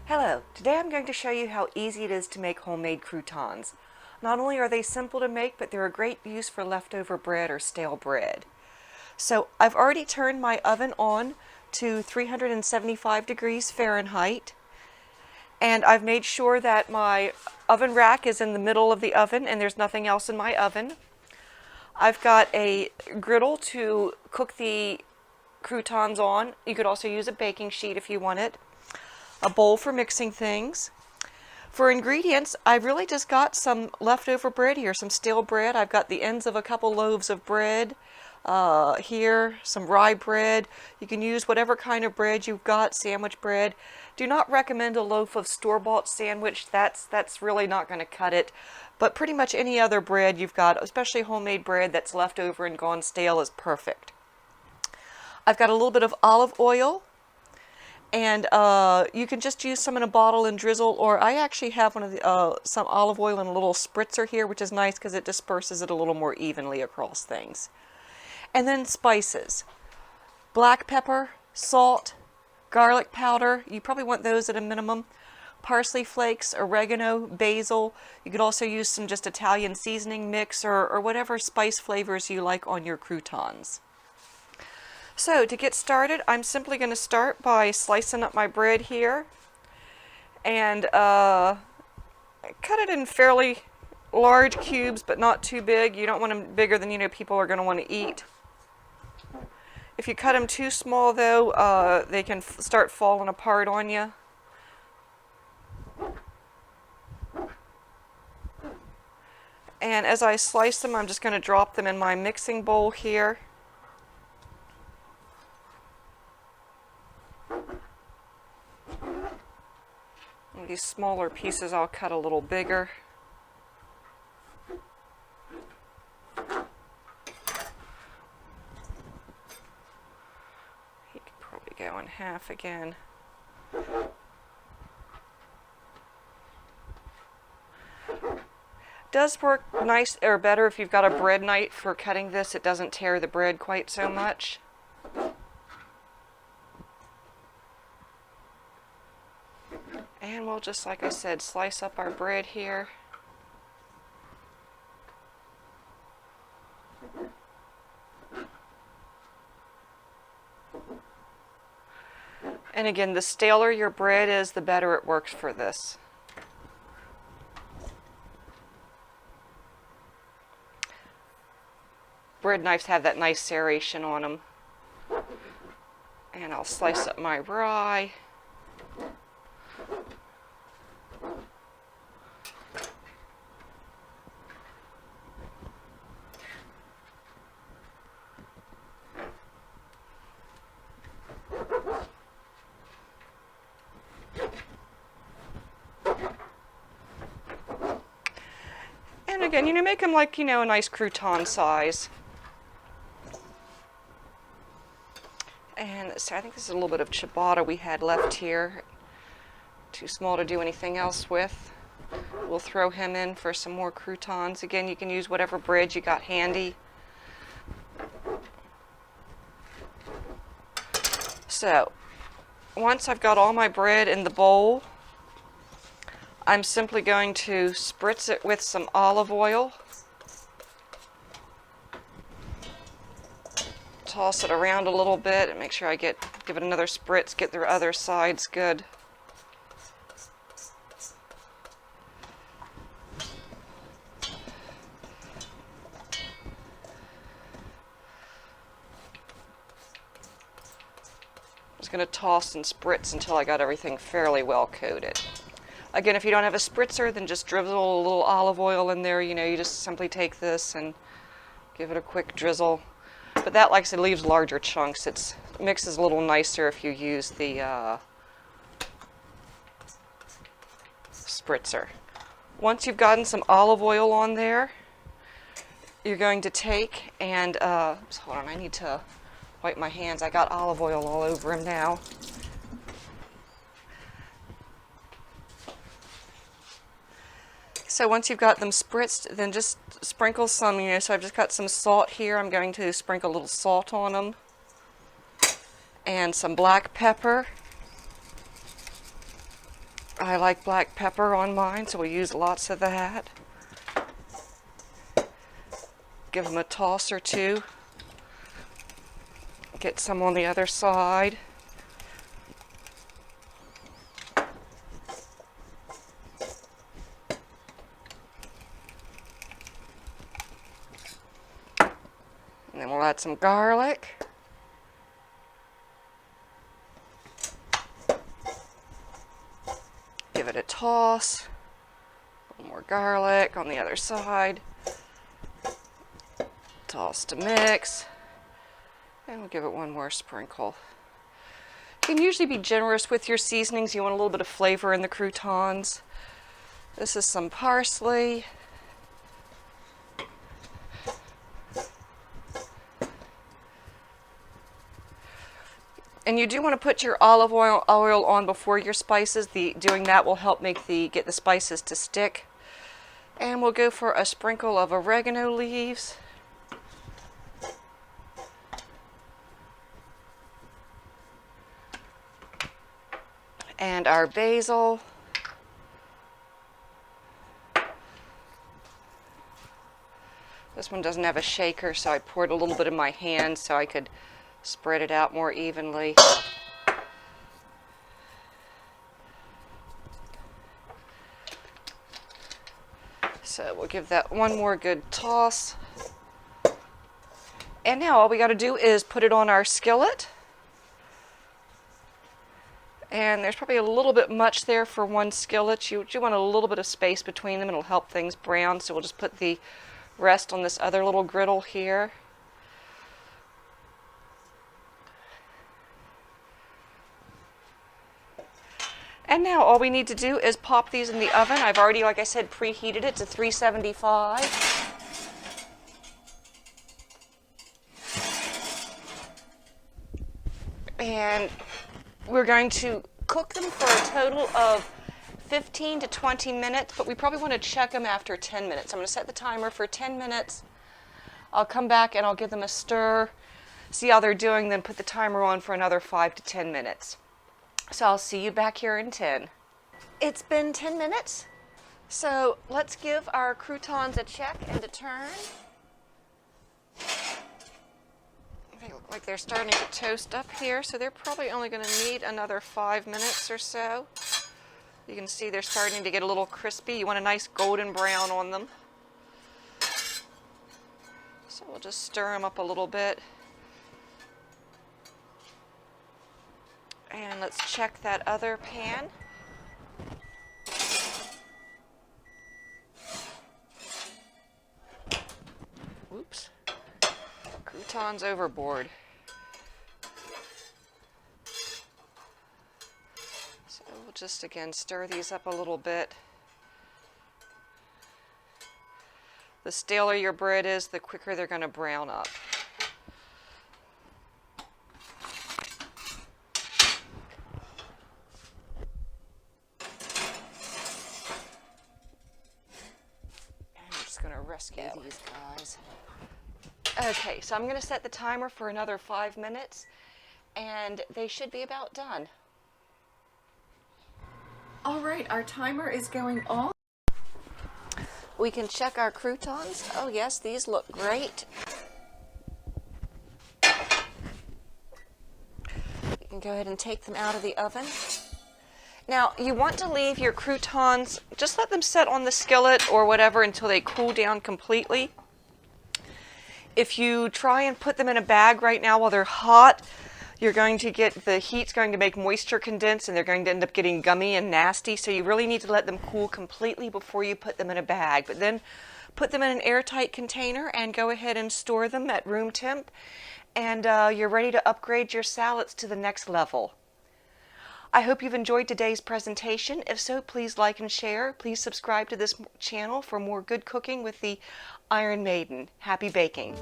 Hello, today I'm going to show you how easy it is to make homemade croutons. Not only are they simple to make, but they're a great use for leftover bread or stale bread. So I've already turned my oven on to 375 degrees Fahrenheit, and I've made sure that my oven rack is in the middle of the oven and there's nothing else in my oven. I've got a griddle to cook the croutons on. You could also use a baking sheet if you want it. A bowl for mixing things. For ingredients, I've really just got some leftover bread here, some stale bread. I've got the ends of a couple loaves of bread here, some rye bread. You can use whatever kind of bread you've got, sandwich bread. Do not recommend a loaf of store-bought sandwich. That's really not going to cut it. But pretty much any other bread you've got, especially homemade bread that's left over and gone stale, is perfect. I've got a little bit of olive oil. And you can just use some in a bottle and drizzle, or I actually have one of the some olive oil in a little spritzer here, which is nice because it disperses it a little more evenly across things. And then spices: black pepper, salt, garlic powder. You probably want those at a minimum. Parsley flakes, oregano, basil. You could also use some just Italian seasoning mix or whatever spice flavors you like on your croutons. So to get started, I'm simply going to start by slicing up my bread here and cut it in fairly large cubes, but not too big. You don't want them bigger than people are going to want to eat. If you cut them too small, though, they can start falling apart on you. And as I slice them, I'm just going to drop them in my mixing bowl here. These smaller pieces I'll cut a little bigger. He could probably go in half again. Does work nice or better if you've got a bread knife for cutting this. It doesn't tear the bread quite so much. And we'll just, like I said, slice up our bread here. And again, the staler your bread is, the better it works for this. Bread knives have that nice serration on them. And I'll slice up my rye. And again, make them like, a nice crouton size. And so I think this is a little bit of ciabatta we had left here. Too small to do anything else with. We'll throw him in for some more croutons. Again, you can use whatever bread you got handy. So, once I've got all my bread in the bowl, I'm simply going to spritz it with some olive oil. Toss it around a little bit and make sure I give it another spritz, get the other sides good. I'm just going to toss and spritz until I got everything fairly well coated. Again, if you don't have a spritzer, then just drizzle a little olive oil in there. You just simply take this and give it a quick drizzle. But that, like I said, leaves larger chunks. It mixes a little nicer if you use the spritzer. Once you've gotten some olive oil on there, you're going to take and, hold on, I need to wipe my hands. I got olive oil all over them now. So once you've got them spritzed, then just sprinkle some, so I've just got some salt here. I'm going to sprinkle a little salt on them. And some black pepper. I like black pepper on mine, so we'll use lots of that. Give them a toss or two. Get some on the other side. And then we'll add some garlic. Give it a toss. A little more garlic on the other side. Toss to mix. And we'll give it one more sprinkle. You can usually be generous with your seasonings. You want a little bit of flavor in the croutons. This is some parsley. And you do want to put your olive oil on before your spices. Doing that will help get the spices to stick. And we'll go for a sprinkle of oregano leaves. And our basil. This one doesn't have a shaker, so I poured a little bit in my hand so I could spread it out more evenly. So we'll give that one more good toss. And now all we got to do is put it on our skillet. And there's probably a little bit much there for one skillet. You want a little bit of space between them. It'll help things brown. So we'll just put the rest on this other little griddle here. And now all we need to do is pop these in the oven. I've already, like I said, preheated it to 375. And we're going to cook them for a total of 15 to 20 minutes, but we probably want to check them after 10 minutes. I'm going to set the timer for 10 minutes. I'll come back and I'll give them a stir, see how they're doing, then put the timer on for another 5 to 10 minutes. So I'll see you back here in 10. It's been 10 minutes, so let's give our croutons a check and a turn. They look like they're starting to toast up here, so they're probably only going to need another 5 minutes or so. You can see they're starting to get a little crispy. You want a nice golden brown on them. So we'll just stir them up a little bit. And let's check that other pan. Oops. Croutons overboard. So we'll just again stir these up a little bit. The staler your bread is, the quicker they're going to brown up. Rescue these guys. Okay, so I'm going to set the timer for another 5 minutes, and they should be about done. All right, our timer is going off. We can check our croutons. Oh yes, these look great. You can go ahead and take them out of the oven. Now, you want to leave your croutons, just let them set on the skillet or whatever until they cool down completely. If you try and put them in a bag right now while they're hot, you're going to get, the heat's going to make moisture condense and they're going to end up getting gummy and nasty. So you really need to let them cool completely before you put them in a bag. But then put them in an airtight container and go ahead and store them at room temp. And you're ready to upgrade your salads to the next level. I hope you've enjoyed today's presentation. If so, please like and share. Please subscribe to this channel for more good cooking with the Iron Maiden. Happy baking!